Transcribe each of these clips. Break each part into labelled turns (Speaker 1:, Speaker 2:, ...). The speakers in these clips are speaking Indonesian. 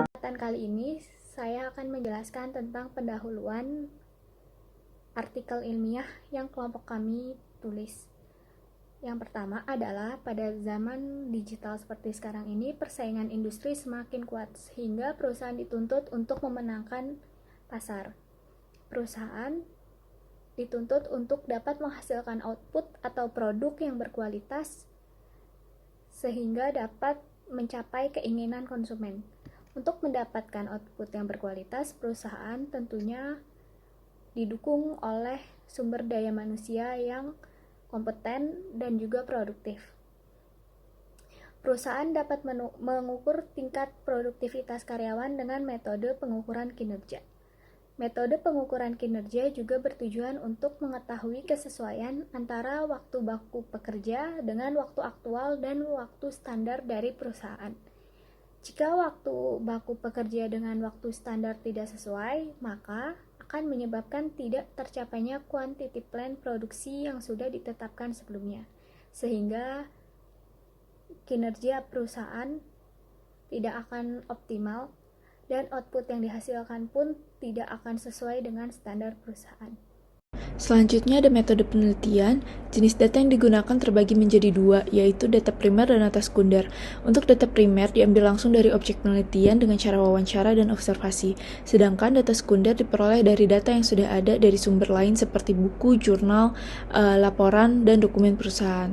Speaker 1: Kesempatan kali ini saya akan menjelaskan tentang pendahuluan artikel ilmiah yang kelompok kami tulis. Yang pertama adalah pada zaman digital seperti sekarang ini, persaingan industri semakin kuat sehingga perusahaan dituntut untuk memenangkan pasar. Perusahaan dituntut untuk dapat menghasilkan output atau produk yang berkualitas sehingga dapat mencapai keinginan konsumen. Untuk mendapatkan output yang berkualitas, perusahaan tentunya didukung oleh sumber daya manusia yang kompeten dan juga produktif. Perusahaan dapat mengukur tingkat produktivitas karyawan dengan metode pengukuran kinerja. Metode pengukuran kinerja juga bertujuan untuk mengetahui kesesuaian antara waktu baku pekerja dengan waktu aktual dan waktu standar dari perusahaan. Jika waktu baku pekerja dengan waktu standar tidak sesuai, maka akan menyebabkan tidak tercapainya quantity plan produksi yang sudah ditetapkan sebelumnya, sehingga kinerja perusahaan tidak akan optimal dan output yang dihasilkan pun tidak akan sesuai dengan standar perusahaan.
Speaker 2: Selanjutnya ada metode penelitian. Jenis data yang digunakan terbagi menjadi dua, yaitu data primer dan data sekunder. Untuk data primer diambil langsung dari objek penelitian dengan cara wawancara dan observasi, sedangkan data sekunder diperoleh dari data yang sudah ada dari sumber lain seperti buku, jurnal, laporan, dan dokumen perusahaan.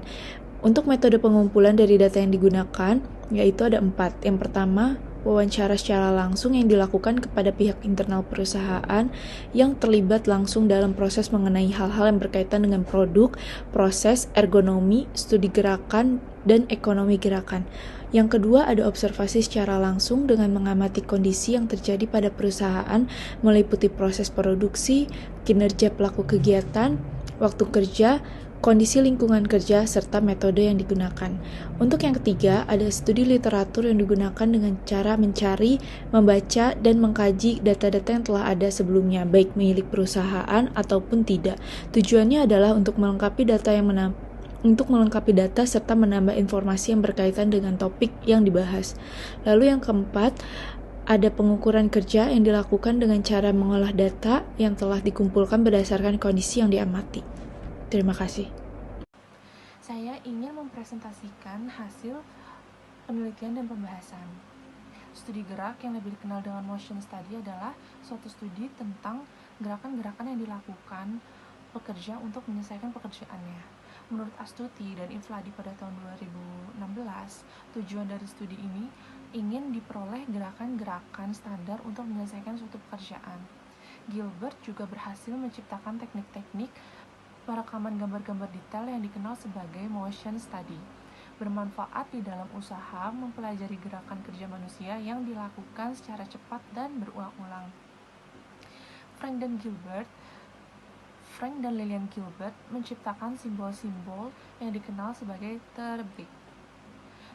Speaker 2: Untuk metode pengumpulan dari data yang digunakan, yaitu ada 4. Yang pertama, wawancara secara langsung yang dilakukan kepada pihak internal perusahaan yang terlibat langsung dalam proses mengenai hal-hal yang berkaitan dengan produk, proses, ergonomi, studi gerakan, dan ekonomi gerakan. Yang kedua ada observasi secara langsung dengan mengamati kondisi yang terjadi pada perusahaan meliputi proses produksi, kinerja pelaku kegiatan, waktu kerja, kondisi lingkungan kerja, serta metode yang digunakan. Untuk yang ketiga, ada studi literatur yang digunakan dengan cara mencari, membaca, dan mengkaji data-data yang telah ada sebelumnya, baik milik perusahaan ataupun tidak. Tujuannya adalah untuk melengkapi data serta menambah informasi yang berkaitan dengan topik yang dibahas. Lalu yang keempat, ada pengukuran kerja yang dilakukan dengan cara mengolah data yang telah dikumpulkan berdasarkan kondisi yang diamati. Terima kasih.
Speaker 3: Saya ingin mempresentasikan hasil penelitian dan pembahasan. Studi gerak yang lebih dikenal dengan motion study adalah suatu studi tentang gerakan-gerakan yang dilakukan pekerja untuk menyelesaikan pekerjaannya. Menurut Astuti dan Ifladi pada tahun 2016, tujuan dari studi ini ingin diperoleh gerakan-gerakan standar untuk menyelesaikan suatu pekerjaan. Gilbert juga berhasil menciptakan teknik-teknik perekaman gambar-gambar detail yang dikenal sebagai motion study, bermanfaat di dalam usaha mempelajari gerakan kerja manusia yang dilakukan secara cepat dan berulang-ulang. Frank dan Lillian Gilbert menciptakan simbol-simbol yang dikenal sebagai terblik.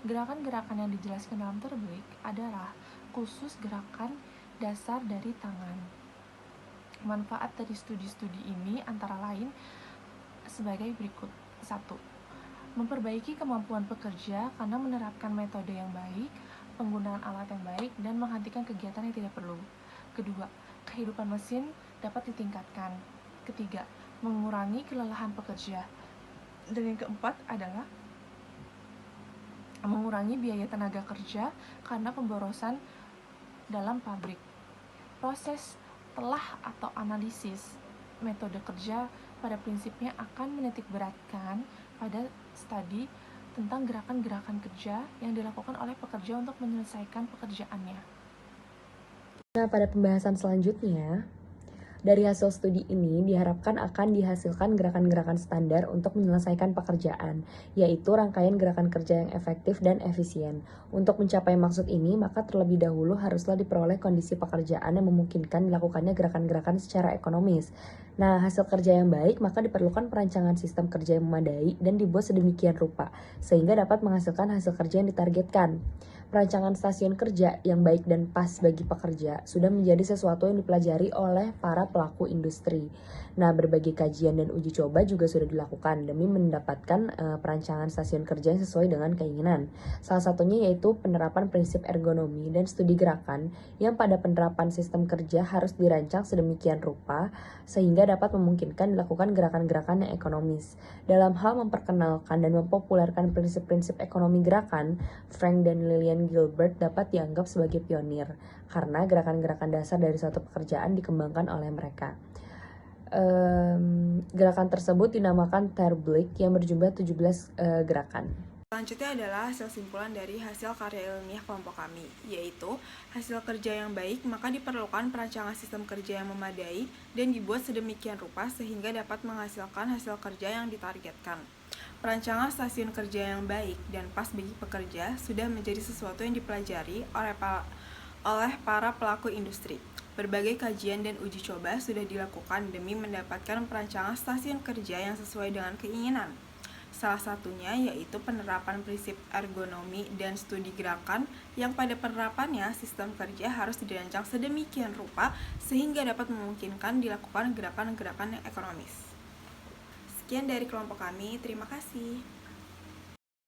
Speaker 3: Gerakan-gerakan yang dijelaskan dalam terblik adalah khusus gerakan dasar dari tangan. Manfaat dari studi-studi ini antara lain sebagai berikut. 1. Memperbaiki kemampuan pekerja karena menerapkan metode yang baik, penggunaan alat yang baik, dan menghentikan kegiatan yang tidak perlu. Kedua, kehidupan mesin dapat ditingkatkan. Ketiga, mengurangi kelelahan pekerja. Dan yang keempat adalah mengurangi biaya tenaga kerja karena pemborosan dalam pabrik. Proses telah atau analisis metode kerja pada prinsipnya akan menitikberatkan pada studi tentang gerakan-gerakan kerja yang dilakukan oleh pekerja untuk menyelesaikan pekerjaannya.
Speaker 4: Nah, pada pembahasan selanjutnya, dari hasil studi ini diharapkan akan dihasilkan gerakan-gerakan standar untuk menyelesaikan pekerjaan, yaitu rangkaian gerakan kerja yang efektif dan efisien. Untuk mencapai maksud ini, maka terlebih dahulu haruslah diperoleh kondisi pekerjaan yang memungkinkan dilakukannya gerakan-gerakan secara ekonomis. Nah, hasil kerja yang baik maka diperlukan perancangan sistem kerja yang memadai dan dibuat sedemikian rupa, sehingga dapat menghasilkan hasil kerja yang ditargetkan. Perancangan stasiun kerja yang baik dan pas bagi pekerja sudah menjadi sesuatu yang dipelajari oleh para pelaku industri. Nah, berbagai kajian dan uji coba juga sudah dilakukan demi mendapatkan perancangan stasiun kerja yang sesuai dengan keinginan. Salah satunya yaitu penerapan prinsip ergonomi dan studi gerakan yang pada penerapan sistem kerja harus dirancang sedemikian rupa sehingga dapat memungkinkan dilakukan gerakan-gerakan yang ekonomis. Dalam hal memperkenalkan dan mempopulerkan prinsip-prinsip ekonomi gerakan, Frank dan Lillian Gilbert dapat dianggap sebagai pionir karena gerakan-gerakan dasar dari suatu pekerjaan dikembangkan oleh mereka. Gerakan tersebut dinamakan Terblick yang berjumlah 17 gerakan.
Speaker 5: Selanjutnya adalah hasil simpulan dari hasil karya ilmiah kelompok kami, yaitu hasil kerja yang baik maka diperlukan perancangan sistem kerja yang memadai dan dibuat sedemikian rupa sehingga dapat menghasilkan hasil kerja yang ditargetkan. Perancangan stasiun kerja yang baik dan pas bagi pekerja sudah menjadi sesuatu yang dipelajari oleh para pelaku industri. Berbagai kajian dan uji coba sudah dilakukan demi mendapatkan perancangan stasiun kerja yang sesuai dengan keinginan. Salah satunya yaitu penerapan prinsip ergonomi dan studi gerakan yang pada penerapannya sistem kerja harus dirancang sedemikian rupa sehingga dapat memungkinkan dilakukan gerakan-gerakan yang ekonomis. Sekian dari kelompok kami, terima kasih.